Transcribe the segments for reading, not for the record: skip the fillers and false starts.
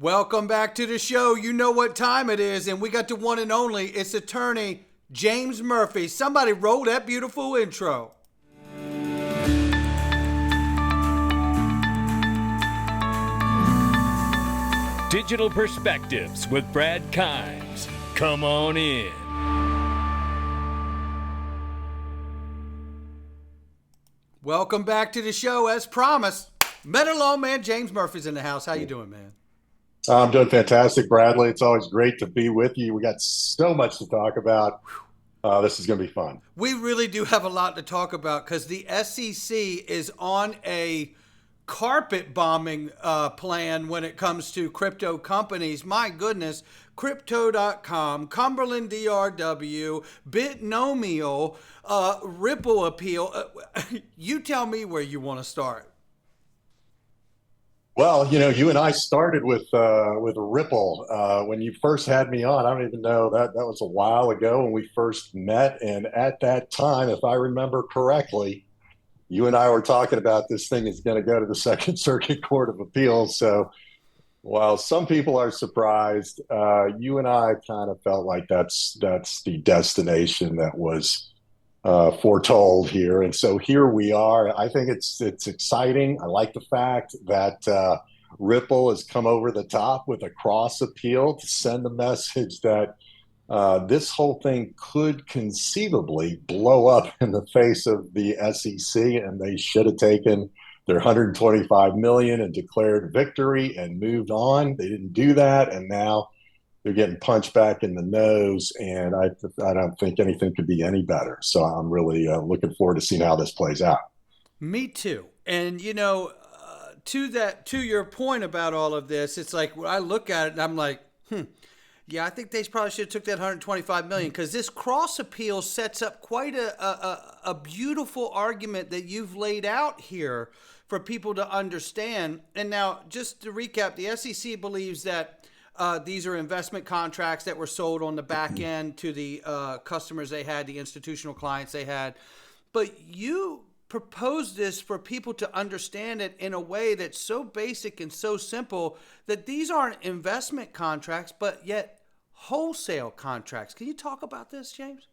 Welcome back to the show. You know what time it is, and we got the one and only. It's attorney James Murphy. Somebody roll that beautiful intro. Digital Perspectives with Brad Kimes. Come on in. Welcome back to the show. As promised, metal on man James Murphy's in the house. How you doing, man? I'm doing fantastic, Bradley. It's always great to be with you. We got so much to talk about. This is going to be fun. We really do have a lot to talk about because the SEC is on a carpet bombing plan when it comes to crypto companies. My goodness, crypto.com, Cumberland DRW, Bitnomial, Ripple appeal. You tell me where you want to start. Well, you and I started with Ripple when you first had me on. I don't even know that was a while ago when we first met. And at that time, if I remember correctly, you and I were talking about this thing is going to go to the Second Circuit Court of Appeals. So while some people are surprised, you and I kind of felt like that's the destination that was foretold here. And so here we are. I think it's exciting. I like the fact that Ripple has come over the top with a cross appeal to send the message that this whole thing could conceivably blow up in the face of the SEC, and they should have taken their 125 million and declared victory and moved on. They didn't do that, and now they're getting punched back in the nose, and I don't think anything could be any better. So I'm really looking forward to seeing how this plays out. Me too. And to your point about all of this, it's like when I look at it and I'm like, yeah, I think they probably should have took that 125 million because this cross appeal sets up quite a beautiful argument that you've laid out here for people to understand. And now, just to recap, the SEC believes that these are investment contracts that were sold on the back end to the customers they had, the institutional clients they had. But you proposed this for people to understand it in a way that's so basic and so simple that these aren't investment contracts, but yet wholesale contracts. Can you talk about this, James?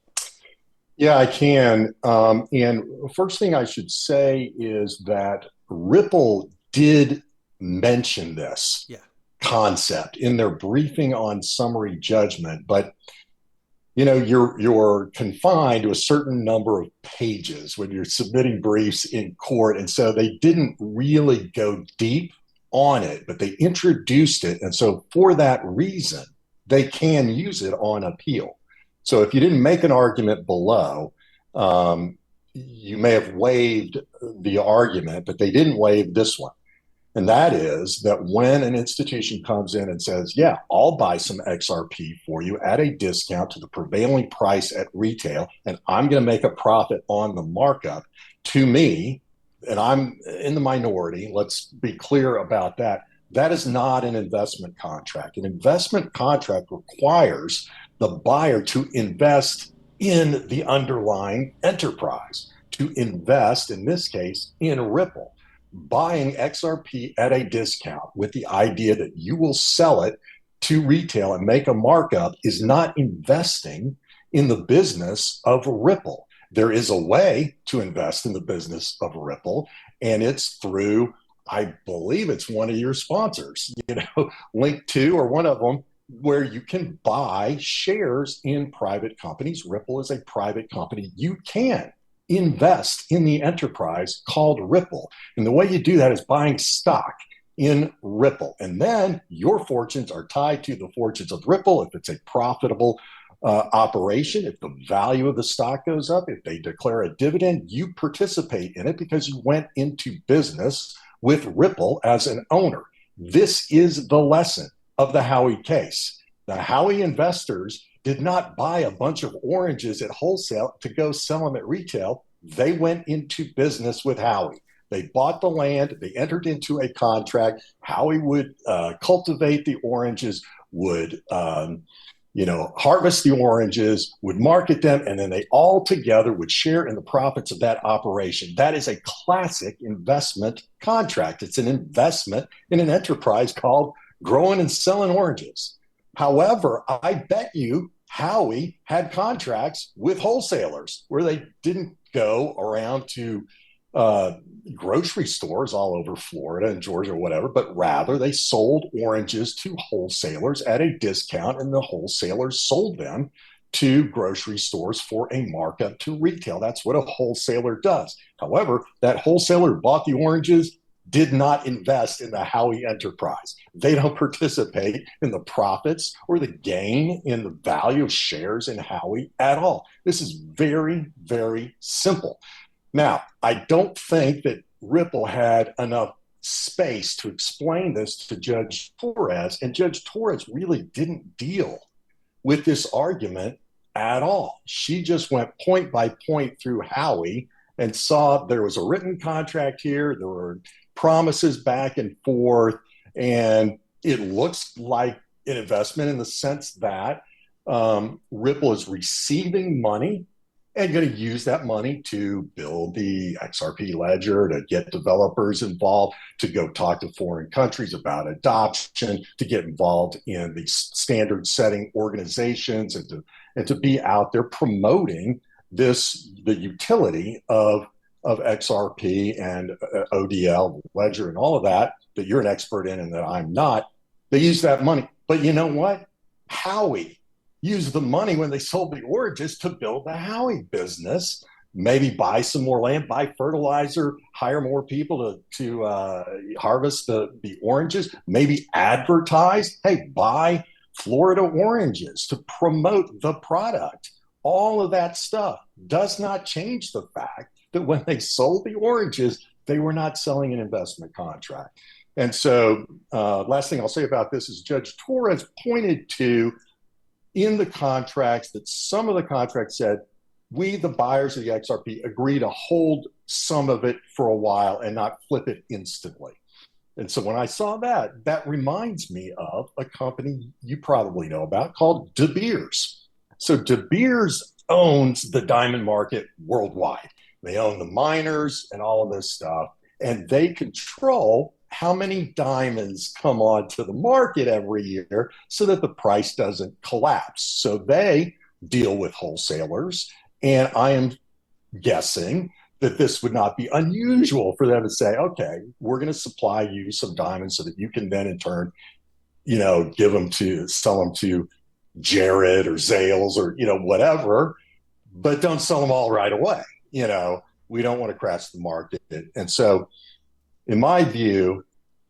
Yeah, I can. And first thing I should say is that Ripple did mention this concept in their briefing on summary judgment, but you're confined to a certain number of pages when you're submitting briefs in court, and so they didn't really go deep on it, but they introduced it, and so for that reason they can use it on appeal. So if you didn't make an argument below, you may have waived the argument, but they didn't waive this one. And that is that when an institution comes in and says, yeah, I'll buy some XRP for you at a discount to the prevailing price at retail, and I'm going to make a profit on the markup to me, and I'm in the minority, let's be clear about that. That is not an investment contract. An investment contract requires the buyer to invest in the underlying enterprise, to invest, in this case, in Ripple. Buying XRP at a discount with the idea that you will sell it to retail and make a markup is not investing in the business of Ripple. There is a way to invest in the business of Ripple, and it's through, I believe it's one of your sponsors, Link2 or one of them, where you can buy shares in private companies. Ripple is a private company. You can invest in the enterprise called Ripple. And the way you do that is buying stock in Ripple. And then your fortunes are tied to the fortunes of Ripple. If it's a profitable operation, if the value of the stock goes up, if they declare a dividend, you participate in it because you went into business with Ripple as an owner. This is the lesson of the Howey case. The Howey investors did not buy a bunch of oranges at wholesale to go sell them at retail. They went into business with Howey. They bought the land. They entered into a contract. Howey would cultivate the oranges, would harvest the oranges, would market them, and then they all together would share in the profits of that operation. That is a classic investment contract. It's an investment in an enterprise called growing and selling oranges. However, I bet you Howie had contracts with wholesalers where they didn't go around to uh, grocery stores all over Florida and Georgia or whatever, but rather they sold oranges to wholesalers at a discount, and the wholesalers sold them to grocery stores for a markup to retail. That's what a wholesaler does. However, that wholesaler bought the oranges, did not invest in the Howie enterprise. They don't participate in the profits or the gain in the value of shares in Howie at all. This is very, very simple. Now, I don't think that Ripple had enough space to explain this to Judge Torres, and Judge Torres really didn't deal with this argument at all. She just went point by point through Howie and saw there was a written contract here, there were promises back and forth, and it looks like an investment in the sense that Ripple is receiving money and going to use that money to build the XRP ledger, to get developers involved, to go talk to foreign countries about adoption, to get involved in the standard setting organizations, and to be out there promoting the utility of XRP and ODL, ledger, and all of that you're an expert in and that I'm not. They use that money. But you know what? Howie used the money when they sold the oranges to build the Howie business, maybe buy some more land, buy fertilizer, hire more people to harvest the oranges, maybe advertise, hey, buy Florida oranges to promote the product. All of that stuff does not change the fact that when they sold the oranges, they were not selling an investment contract. And so last thing I'll say about this is Judge Torres pointed to in the contracts that some of the contracts said, we, the buyers of the XRP, agree to hold some of it for a while and not flip it instantly. And so when I saw that, that reminds me of a company you probably know about called De Beers. So De Beers owns the diamond market worldwide. They own the miners and all of this stuff, and they control how many diamonds come onto the market every year so that the price doesn't collapse. So they deal with wholesalers, and I am guessing that this would not be unusual for them to say, okay, we're going to supply you some diamonds so that you can then in turn, give them to, sell them to Jared or Zales or, whatever, but don't sell them all right away. We don't want to crash the market. And so in my view,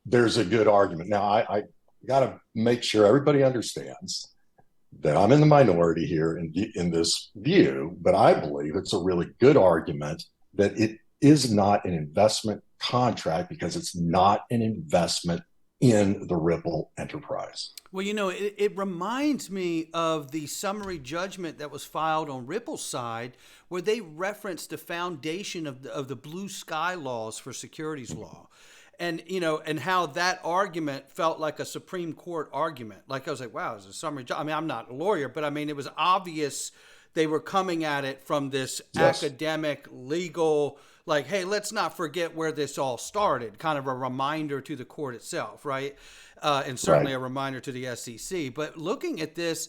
there's a good argument. Now, I got to make sure everybody understands that I'm in the minority here in this view, but I believe it's a really good argument that it is not an investment contract because it's not an investment in the Ripple enterprise. Well, it reminds me of the summary judgment that was filed on Ripple's side, where they referenced the foundation of the blue sky laws for securities law. And, and how that argument felt like a Supreme Court argument. Like, I was like, wow, it's a summary judgment. I mean, I'm not a lawyer, but I mean, it was obvious they were coming at it from this academic, legal, like, hey, let's not forget where this all started. Kind of a reminder to the court itself, right? And certainly a reminder to the SEC. But looking at this,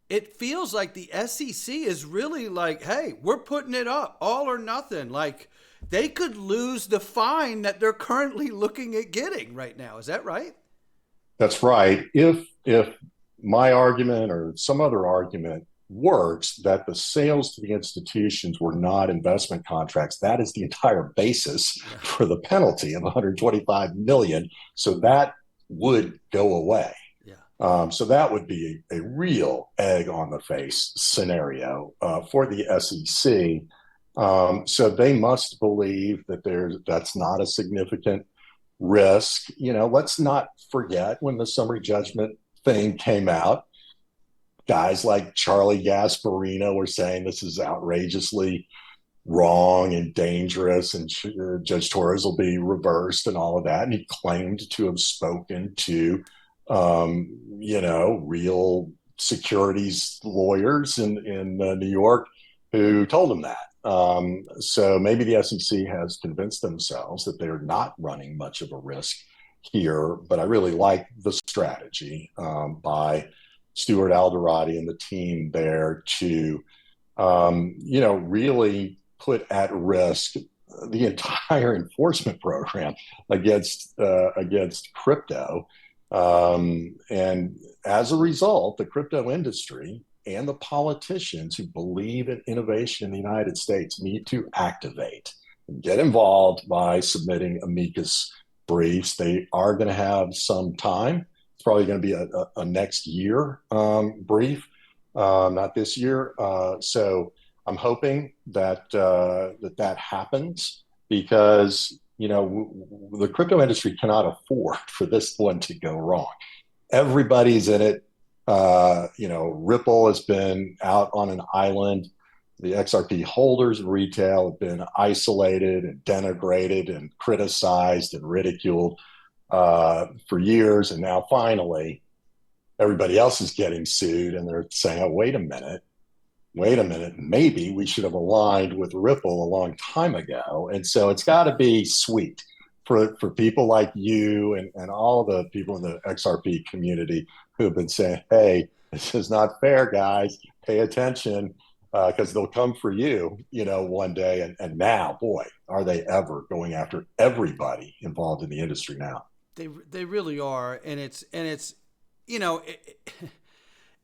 it feels like the SEC is really like, hey, we're putting it up, all or nothing. Like, they could lose the fine that they're currently looking at getting right now. Is that right? That's right. If my argument or some other argument works that the sales to the institutions were not investment contracts, that is the entire basis for the penalty of $125 million. So that would go away. So that would be a real egg on the face scenario for the SEC. So they must believe that that's not a significant risk. Let's not forget when the summary judgment thing came out, guys like Charlie Gasparino were saying this is outrageously wrong and dangerous, and Judge Torres will be reversed and all of that. And he claimed to have spoken to, real securities lawyers in New York who told him that. So maybe the SEC has convinced themselves that they're not running much of a risk here, but I really like the strategy by Stuart Alderati and the team there to, really put at risk the entire enforcement program against crypto. And as a result, the crypto industry and the politicians who believe in innovation in the United States need to activate and get involved by submitting amicus briefs. They are going to have some time. It's probably going to be a next year brief, not this year. So I'm hoping that that happens, because the crypto industry cannot afford for this one to go wrong. Everybody's in it. Ripple has been out on an island. The XRP holders in retail have been isolated and denigrated and criticized and ridiculed for years. And now finally, everybody else is getting sued, and they're saying, oh, wait a minute, maybe we should have aligned with Ripple a long time ago. And so it's got to be sweet for people like you and all the people in the XRP community who have been saying, hey, this is not fair, guys. Pay attention, because they'll come for you, one day. And now, boy, are they ever going after everybody involved in the industry now. They really are. And it's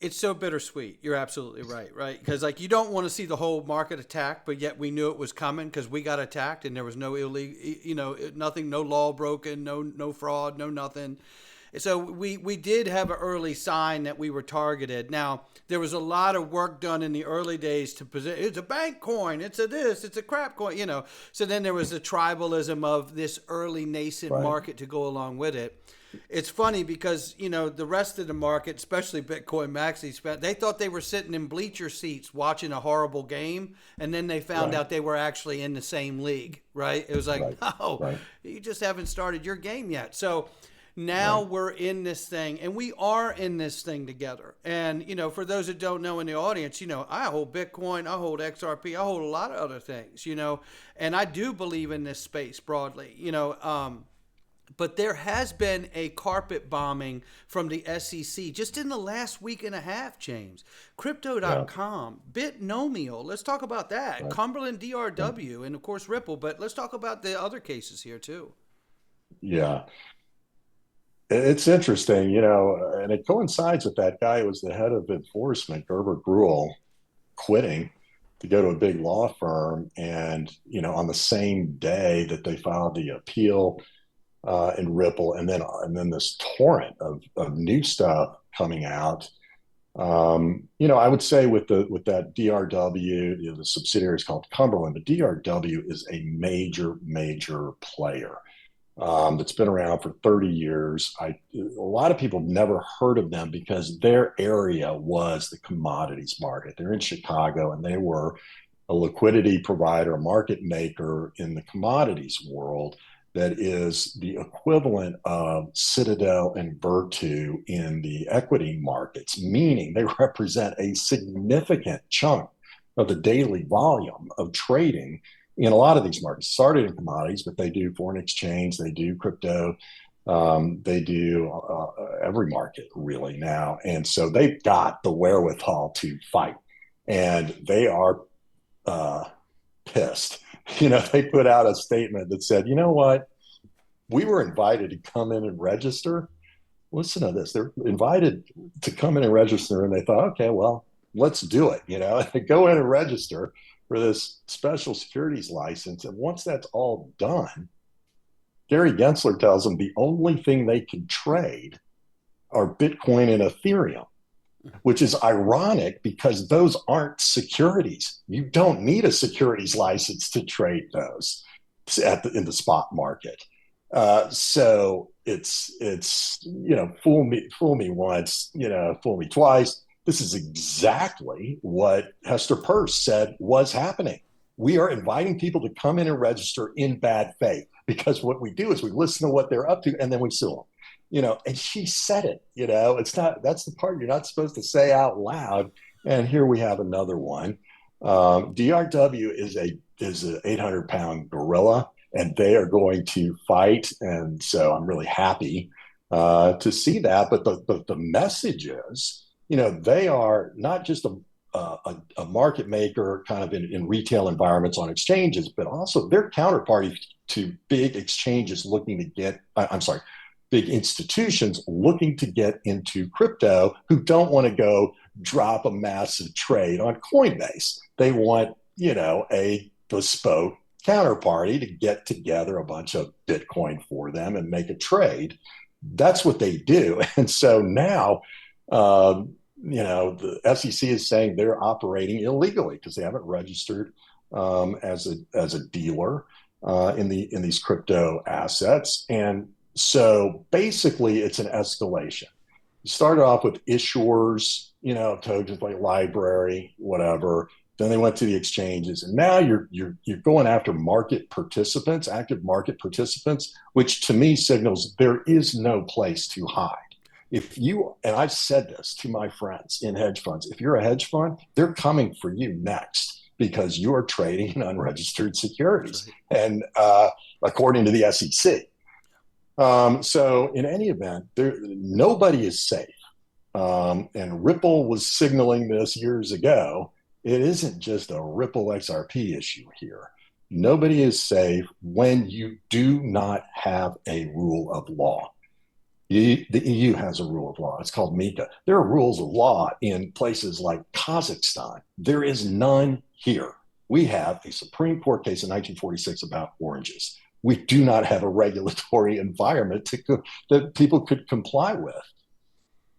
it's so bittersweet. You're absolutely right? Because you don't want to see the whole market attack, but yet we knew it was coming because we got attacked and there was no illegal, nothing, no law broken, no fraud, no nothing. So we did have an early sign that we were targeted. Now, there was a lot of work done in the early days to present, it's a bank coin, it's a crap coin, So then there was the tribalism of this early nascent market to go along with it. It's funny because, the rest of the market, especially Bitcoin Maxi, they thought they were sitting in bleacher seats watching a horrible game, and then they found out they were actually in the same league, right? It was like, no, you just haven't started your game yet. So now we're in this thing, and we are in this thing together. And, for those that don't know in the audience, I hold Bitcoin, I hold XRP, I hold a lot of other things, and I do believe in this space broadly, but there has been a carpet bombing from the SEC just in the last week and a half, James. Crypto.com, Bitnomial, let's talk about that. Cumberland DRW, and of course Ripple, but let's talk about the other cases here too. Yeah. It's interesting, and it coincides with that guy who was the head of enforcement, Gerber Gruhl, quitting to go to a big law firm. And, on the same day that they filed the appeal in Ripple, and then this torrent of new stuff coming out. I would say with that DRW, the subsidiary is called Cumberland, but DRW is a major player that's been around for 30 years. A lot of people have never heard of them because their area was the commodities market. They're in Chicago, and they were a liquidity provider, a market maker in the commodities world. That is the equivalent of Citadel and Virtu in the equity markets, meaning they represent a significant chunk of the daily volume of trading in a lot of these markets. Started in commodities, but they do foreign exchange, they do crypto, they do every market really now. And so they've got the wherewithal to fight, and they are pissed. They put out a statement that said, you know what? We were invited to come in and register. Listen to this. They're invited to come in and register, and they thought, okay, well, let's do it. They go in and register for this special securities license. And once that's all done, Gary Gensler tells them the only thing they can trade are Bitcoin and Ethereum, which is ironic because those aren't securities. You don't need a securities license to trade those in the spot market. So it's fool me once, fool me twice. This is exactly what Hester Peirce said was happening. We are inviting people to come in and register in bad faith, because what we do is we listen to what they're up to and then we sue them. And she said it, that's the part you're not supposed to say out loud. And here we have another one. DRW is an 800-pound gorilla. and they are going to fight. And so I'm really happy to see that. But the message is, they are not just a market maker kind of in retail environments on exchanges, but also they're counterparty to big exchanges looking to get, I'm sorry, big institutions looking to get into crypto who don't want to go drop a massive trade on Coinbase. They want, a bespoke counterparty to get together a bunch of Bitcoin for them and make a trade. That's what they do. And so now, the SEC is saying they're operating illegally because they haven't registered as a dealer in these crypto assets. And so basically, it's an escalation. You started off with issuers, tokens like library, whatever. Then they went to the exchanges, and now you're going after market participants, active market participants, which to me signals there is no place to hide. If you, and I've said this to my friends in hedge funds, if you're a hedge fund, they're coming for you next because you are trading in unregistered securities, and according to the SEC. So in any event, nobody is safe. And Ripple was signaling this years ago. It isn't just a Ripple XRP issue here. Nobody is safe when you do not have a rule of law. The EU has a rule of law. It's called MiCA. There are rules of law in places like Kazakhstan. There is none here. We have a Supreme Court case in 1946 about oranges. We do not have a regulatory environment that people could comply with.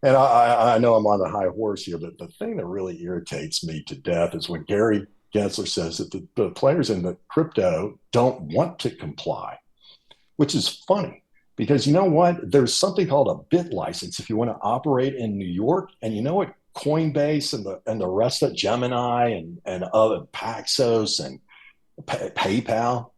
And I know I'm on the high horse here, but the thing that really irritates me to death is when Gary Gensler says that the players in the crypto don't want to comply, which is funny because you know what? There's something called a bit license if you want to operate in New York. And you know what? Coinbase and the rest of Gemini and other Paxos and PayPal,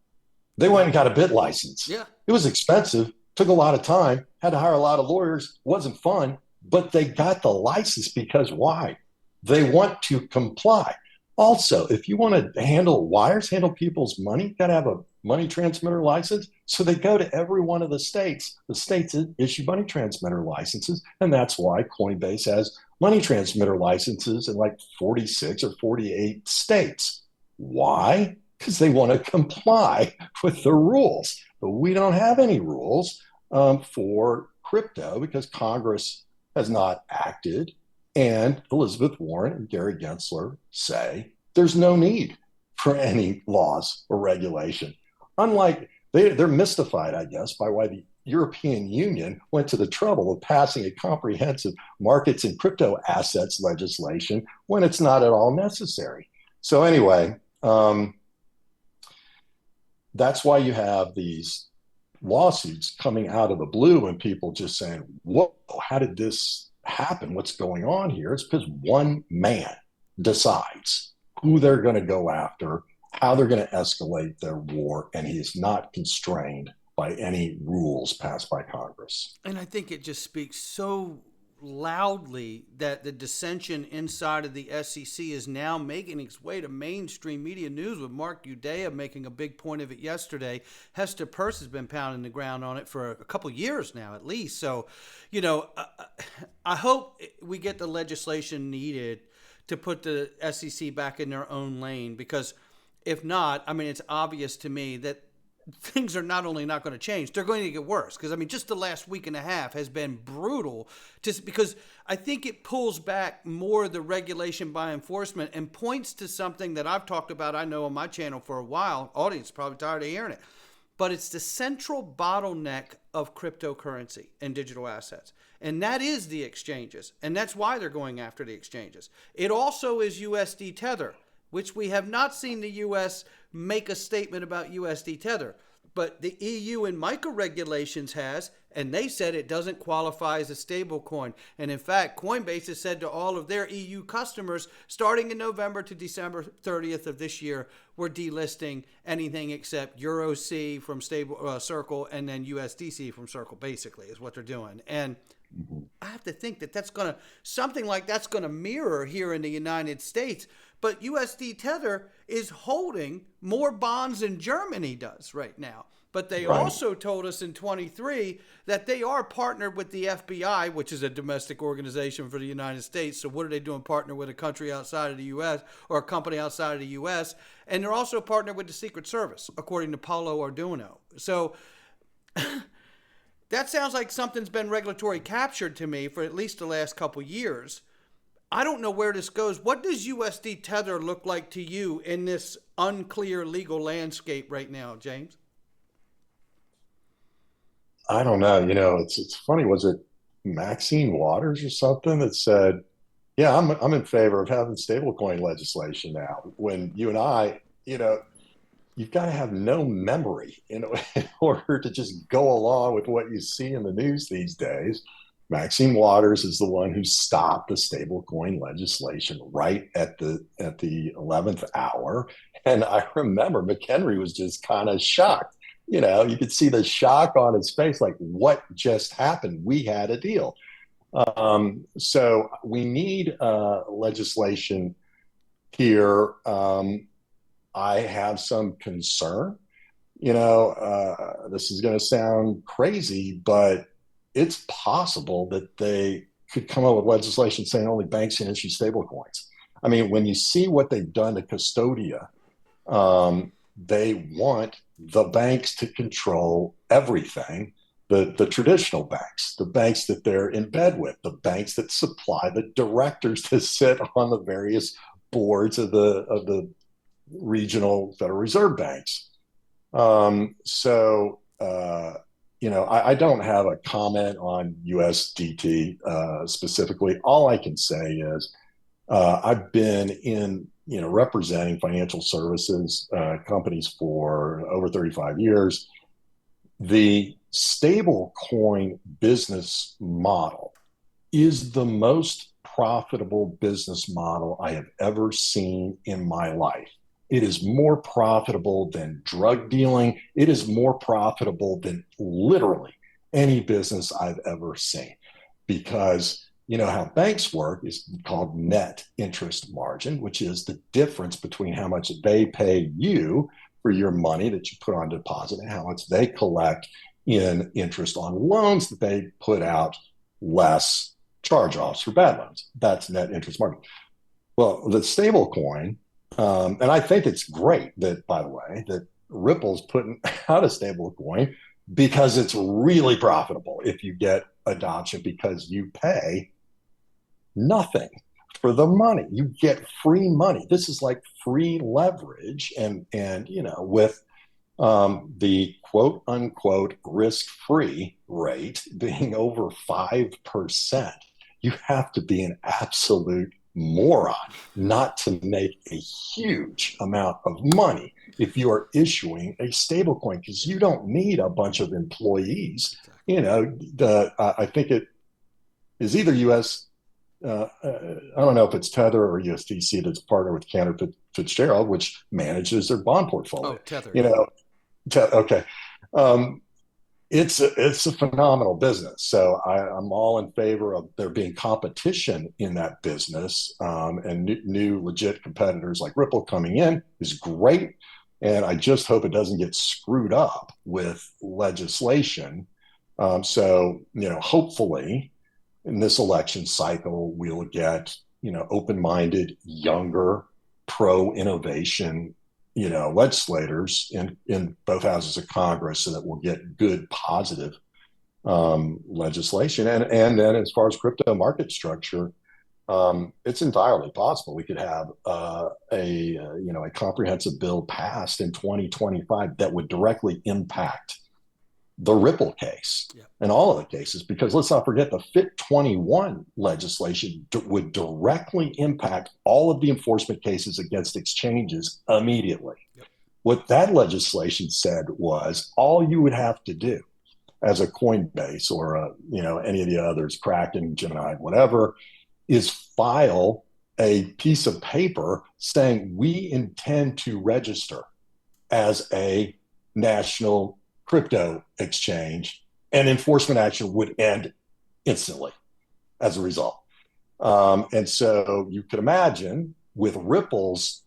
they went and got a bit license. Yeah. It was expensive, took a lot of time, had to hire a lot of lawyers, wasn't fun. But they got the license because why? They want to comply. Also, if you want to handle wires, handle people's money, you got to have a money transmitter license. So they go to every one of the states. The states issue money transmitter licenses. And that's why Coinbase has money transmitter licenses in like 46 or 48 states. Why? Because they want to comply with the rules. But we don't have any rules for crypto because Congress has not acted, and Elizabeth Warren and Gary Gensler say there's no need for any laws or regulation. Unlike, they're mystified, I guess, by why the European Union went to the trouble of passing a comprehensive markets and crypto assets legislation when it's not at all necessary. So anyway, that's why you have these lawsuits coming out of the blue and people just saying, whoa, how did this happen? What's going on here? It's because one man decides who they're going to go after, how they're going to escalate their war, and he is not constrained by any rules passed by Congress. And I think it just speaks so loudly that the dissension inside of the SEC is now making its way to mainstream media news, with Mark Udea making a big point of it yesterday. Hester Peirce has been pounding the ground on it for a couple years now, at least. So, I hope we get the legislation needed to put the SEC back in their own lane, because if not, it's obvious to me that things are not only not going to change, they're going to get worse. Because, just the last week and a half has been brutal, just because I think it pulls back more the regulation by enforcement and points to something that I've talked about, I know, on my channel for a while. Audience is probably tired of hearing it. But it's the central bottleneck of cryptocurrency and digital assets. And that is the exchanges. And that's why they're going after the exchanges. It also is USD Tether, which we have not seen the U.S. make a statement about USD Tether. But the EU and MiCA regulations has, and they said it doesn't qualify as a stable coin. And in fact, Coinbase has said to all of their EU customers, starting in November to December 30th of this year, we're delisting anything except EuroC from stable Circle, and then USDC from Circle, basically, is what they're doing. And I have to think that something like that's going to mirror here in the United States. But USD Tether is holding more bonds than Germany does right now. But they Right. also told us in 23 that they are partnered with the FBI, which is a domestic organization for the United States. So what are they doing? Partner with a country outside of the U.S. or a company outside of the U.S. And they're also partnered with the Secret Service, according to Paulo Arduino. So that sounds like something's been regulatory captured to me for at least the last couple years. I don't know where this goes. What does USD Tether look like to you in this unclear legal landscape right now, James? I don't know. It's funny. Was it Maxine Waters or something that said, "Yeah, I'm in favor of having stablecoin legislation now." When you and I, you've got to have no memory in order to just go along with what you see in the news these days. Maxine Waters is the one who stopped the stablecoin legislation right at the 11th hour, and I remember McHenry was just kind of shocked. You could see the shock on his face, like, what just happened? We had a deal. So we need legislation here. I have some concern. This is going to sound crazy, but it's possible that they could come up with legislation saying only banks can issue stablecoins. I mean, when you see what they've done to Custodia, they want the banks to control everything. The traditional banks, the banks that they're in bed with, the banks that supply the directors to sit on the various boards of the regional Federal Reserve banks. I don't have a comment on USDT specifically. All I can say is I've been in representing financial services companies for over 35 years. The stable coin business model is the most profitable business model I have ever seen in my life. It is more profitable than drug dealing. It is more profitable than literally any business I've ever seen, because how banks work is called net interest margin, which is the difference between how much they pay you for your money that you put on deposit and how much they collect in interest on loans that they put out, less charge-offs for bad loans. That's net interest margin. Well, the stable coin, and I think it's great that, by the way, that Ripple's putting out a stable coin, because it's really profitable if you get adoption, because you pay nothing for the money. You get free money. This is like free leverage. And with the quote unquote risk-free rate being over 5%, you have to be an absolute moron not to make a huge amount of money if you are issuing a stable coin, because you don't need a bunch of employees. I think it is either I don't know if it's Tether or USDC that's partnered with Cantor Fitzgerald, which manages their bond portfolio. Oh, Tether. Okay. It's a phenomenal business. So I'm all in favor of there being competition in that business, and new legit competitors like Ripple coming in is great. And I just hope it doesn't get screwed up with legislation. Hopefully in this election cycle, we'll get, open-minded, younger, pro-innovation, legislators in both houses of Congress, so that we'll get good, positive legislation. And then as far as crypto market structure, it's entirely possible we could have a comprehensive bill passed in 2025 that would directly impact the Ripple case and all of the cases, because let's not forget the FIT 21 legislation would directly impact all of the enforcement cases against exchanges immediately. What that legislation said was all you would have to do as a Coinbase or any of the others, Kraken, Gemini, whatever, is file a piece of paper saying we intend to register as a national crypto exchange, and enforcement action would end instantly as a result. And so you can imagine with Ripple's,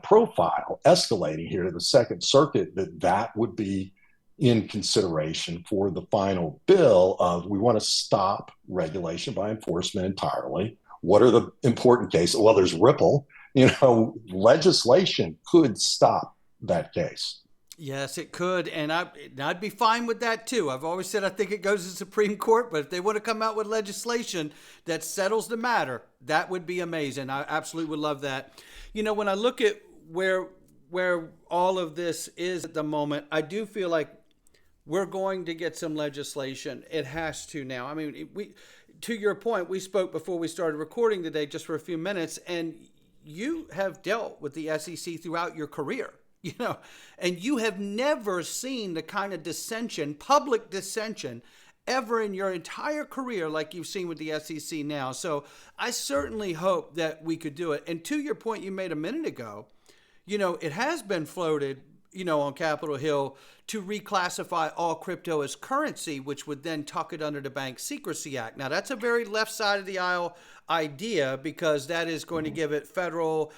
profile escalating here to the Second Circuit, that would be in consideration for the final bill of we want to stop regulation by enforcement entirely. What are the important cases? Well, there's Ripple. Legislation could stop that case. Yes, it could, and I'd be fine with that too. I've always said I think it goes to the Supreme Court, but if they want to come out with legislation that settles the matter, that would be amazing. I absolutely would love that. When I look at where all of this is at the moment, I do feel like we're going to get some legislation. It has to now. I mean, to your point, we spoke before we started recording today just for a few minutes, and you have dealt with the SEC throughout your career. And you have never seen the kind of dissension, public dissension, ever in your entire career like you've seen with the SEC now. So I certainly hope that we could do it. And to your point you made a minute ago, it has been floated, on Capitol Hill to reclassify all crypto as currency, which would then tuck it under the Bank Secrecy Act. Now, that's a very left side of the aisle idea because that is going to give it federal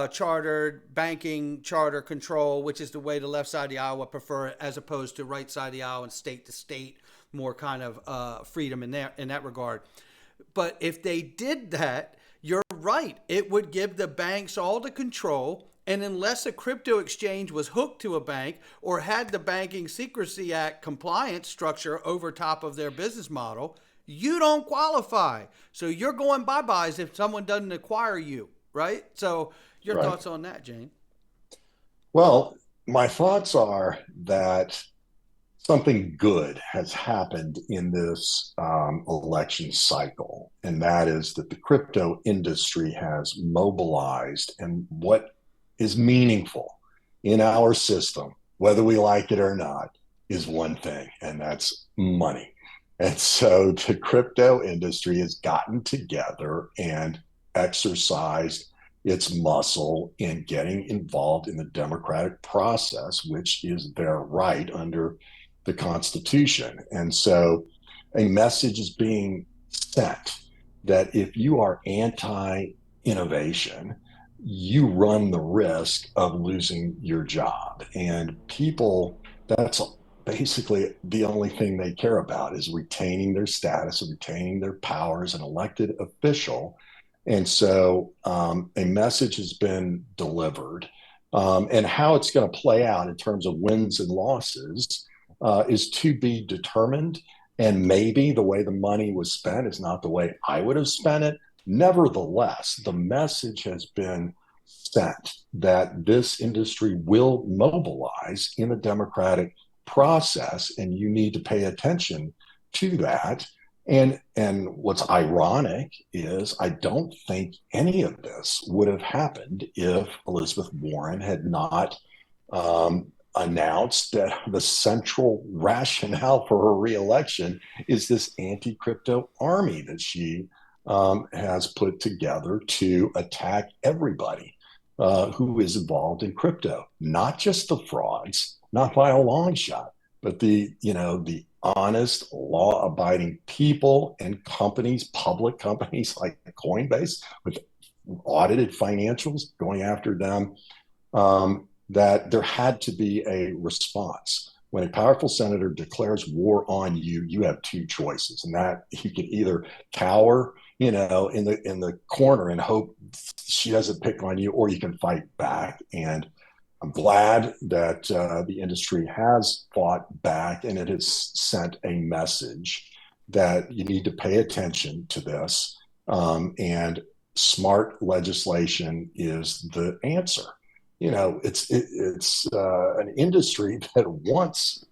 chartered banking charter control, which is the way the left side of the aisle would prefer it, as opposed to right side of the aisle and state to state, more kind of freedom in that regard. But if they did that, you're right. It would give the banks all the control. And unless a crypto exchange was hooked to a bank or had the Banking Secrecy Act compliance structure over top of their business model, you don't qualify. So you're going bye-byes if someone doesn't acquire you, right? So your thoughts on that, Jane? Well, my thoughts are that something good has happened in this election cycle, and that is that the crypto industry has mobilized, and what is meaningful in our system, whether we like it or not, is one thing, and that's money. And so the crypto industry has gotten together and exercised its muscle in getting involved in the democratic process, which is their right under the Constitution. And so a message is being sent that if you are anti-innovation, you run the risk of losing your job. And people, that's basically the only thing they care about, is retaining their status and retaining their power as an elected official. And so a message has been delivered. And how it's going to play out in terms of wins and losses is to be determined. And maybe the way the money was spent is not the way I would have spent it. Nevertheless, the message has been sent that this industry will mobilize in the democratic process, and you need to pay attention to that. And what's ironic is I don't think any of this would have happened if Elizabeth Warren had not announced that the central rationale for her reelection is this anti-crypto army that she has put together to attack everybody who is involved in crypto, not just the frauds, not by a long shot, but the honest, law-abiding people and companies, public companies like Coinbase with audited financials, going after them. That there had to be a response. When a powerful senator declares war on you, you have two choices, and that you can either cower, in the corner and hope she doesn't pick on you, or you can fight back. And I'm glad that the industry has fought back, and it has sent a message that you need to pay attention to this, and smart legislation is the answer. It's an industry that wants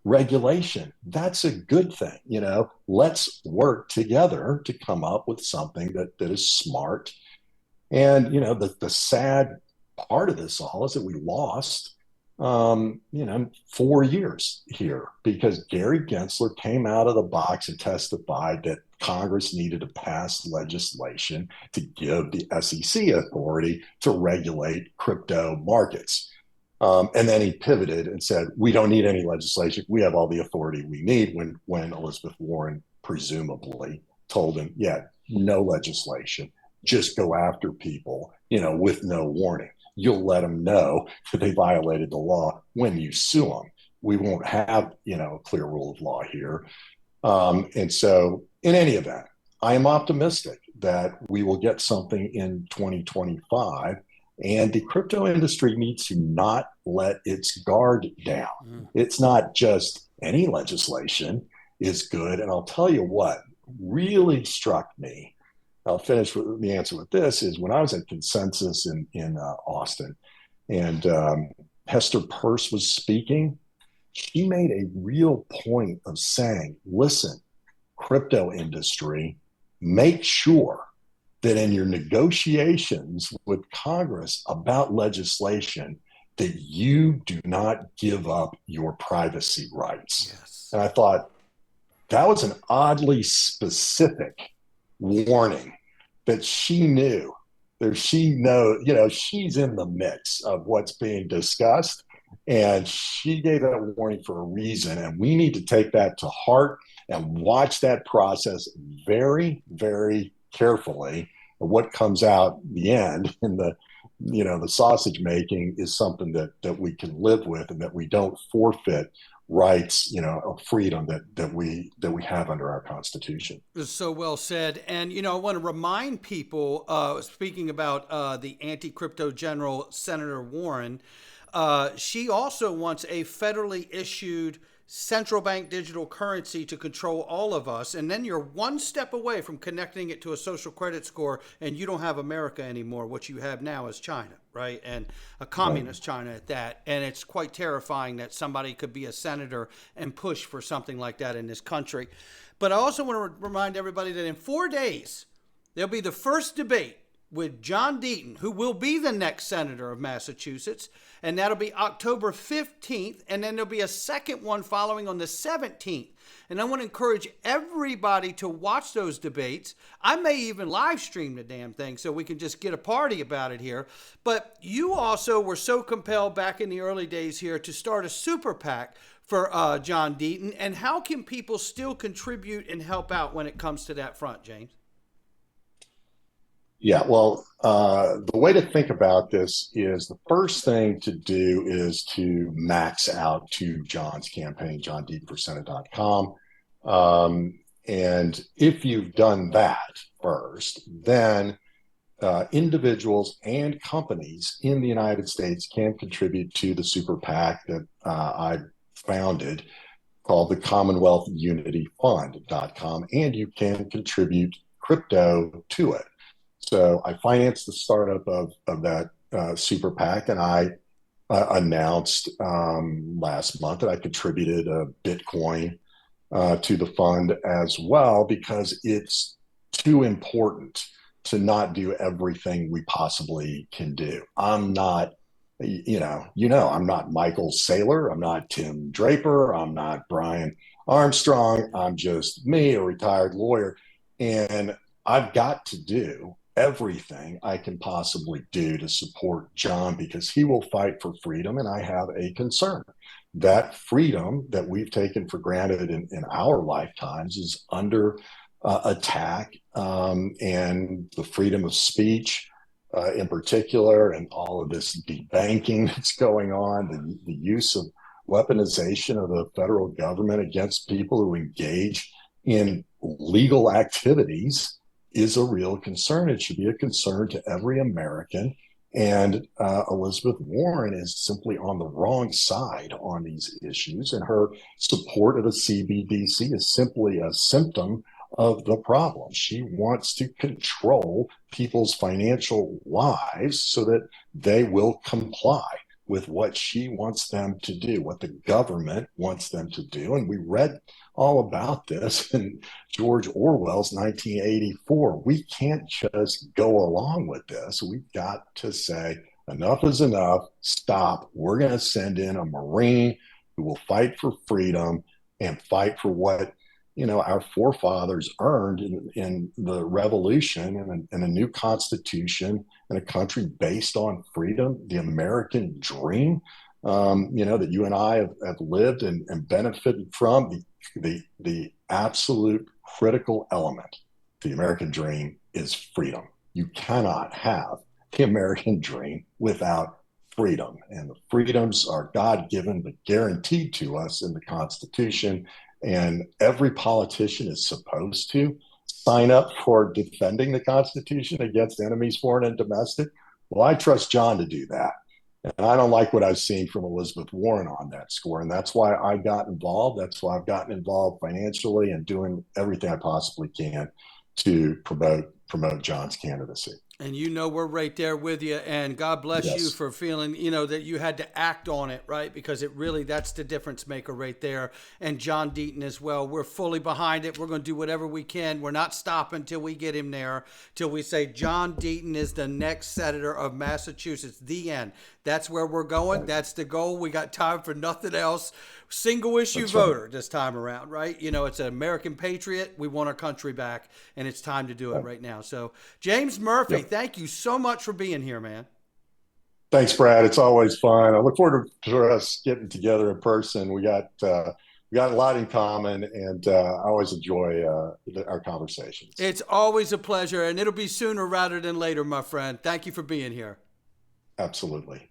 regulation. That's a good thing. Let's work together to come up with something that is smart. And the sad part of this all is that we lost 4 years here, because Gary Gensler came out of the box and testified that Congress needed to pass legislation to give the SEC authority to regulate crypto markets. And then he pivoted and said, we don't need any legislation. We have all the authority we need, when Elizabeth Warren presumably told him, yeah, no legislation, just go after people, with no warning. You'll let them know that they violated the law when you sue them. We won't have, a clear rule of law here. And so in any event, I am optimistic that we will get something in 2025, and the crypto industry needs to not let its guard down. It's not just any legislation is good. And I'll tell you what really struck me. I'll finish with the answer with this is when I was at Consensus in Austin, and Hester Peirce was speaking, she made a real point of saying, listen, crypto industry, make sure that in your negotiations with Congress about legislation, that you do not give up your privacy rights. Yes. And I thought that was an oddly specific warning that she knew that she's in the mix of what's being discussed. And she gave that warning for a reason. And we need to take that to heart and watch that process very, very carefully. And what comes out in the end in the sausage making is something that we can live with, and that we don't forfeit rights, of freedom that we have under our Constitution. So well said. And, I want to remind people, speaking about the anti-crypto general, Senator Warren, she also wants a federally issued central bank digital currency to control all of us. And then you're one step away from connecting it to a social credit score, and you don't have America anymore. What you have now is China, right? And a communist China at that. And it's quite terrifying that somebody could be a senator and push for something like that in this country. But I also want to remind everybody that in 4 days, there'll be the first debate with John Deaton, who will be the next senator of Massachusetts, and that'll be October 15th, and then there'll be a second one following on the 17th. And I want to encourage everybody to watch those debates. I may even live stream the damn thing so we can just get a party about it here. But you also were so compelled back in the early days here to start a super PAC for John Deaton. And how can people still contribute and help out when it comes to that front, James? Yeah, well, the way to think about this is the first thing to do is to max out to John's campaign, johndeatonforsenate.com. And if you've done that first, then individuals and companies in the United States can contribute to the super PAC that I founded called the Commonwealth Unity Fund.com, and you can contribute crypto to it. So I financed the startup of that super PAC, and I announced last month that I contributed a Bitcoin to the fund as well, because it's too important to not do everything we possibly can do. I'm not, I'm not Michael Saylor. I'm not Tim Draper. I'm not Brian Armstrong. I'm just me, a retired lawyer. And I've got to do everything I can possibly do to support John, because he will fight for freedom. And I have a concern that freedom that we've taken for granted in our lifetimes is under attack, and the freedom of speech in particular, and all of this debanking that's going on, the use of weaponization of the federal government against people who engage in legal activities is a real concern. It should be a concern to every American. And Elizabeth Warren is simply on the wrong side on these issues. And her support of the CBDC is simply a symptom of the problem. She wants to control people's financial lives so that they will comply with what she wants them to do, what the government wants them to do. And we read all about this in George Orwell's 1984. We can't just go along with this. We've got to say, enough is enough. Stop. We're going to send in a Marine who will fight for freedom and fight for what our forefathers earned in the revolution, and a new constitution and a country based on freedom, the American dream, that you and I have lived and benefited from. The absolute critical element the American dream is freedom. You cannot have the American dream without freedom. And the freedoms are God given, but guaranteed to us in the Constitution. And every politician is supposed to sign up for defending the Constitution against enemies, foreign and domestic. Well, I trust John to do that. And I don't like what I've seen from Elizabeth Warren on that score. And that's why I got involved. That's why I've gotten involved financially and doing everything I possibly can to promote John's candidacy. And you know we're right there with you, and God bless you Yes. for feeling, you know, that you had to act on it, right? Because it really, that's the difference maker right there. And John Deaton as well. We're fully behind it. We're going to do whatever we can. We're not stopping till we get him there, till we say John Deaton is the next senator of Massachusetts. The end. That's where we're going. That's the goal. We got time for nothing else. Single issue voter this time around, right? You know, it's an American patriot. We want our country back, and it's time to do it right now. So, James Murphy, thank you so much for being here, man. Thanks, Brad. It's always fun. I look forward to us getting together in person. We got a lot in common, and I always enjoy our conversations. It's always a pleasure, and it'll be sooner rather than later, my friend. Thank you for being here. Absolutely.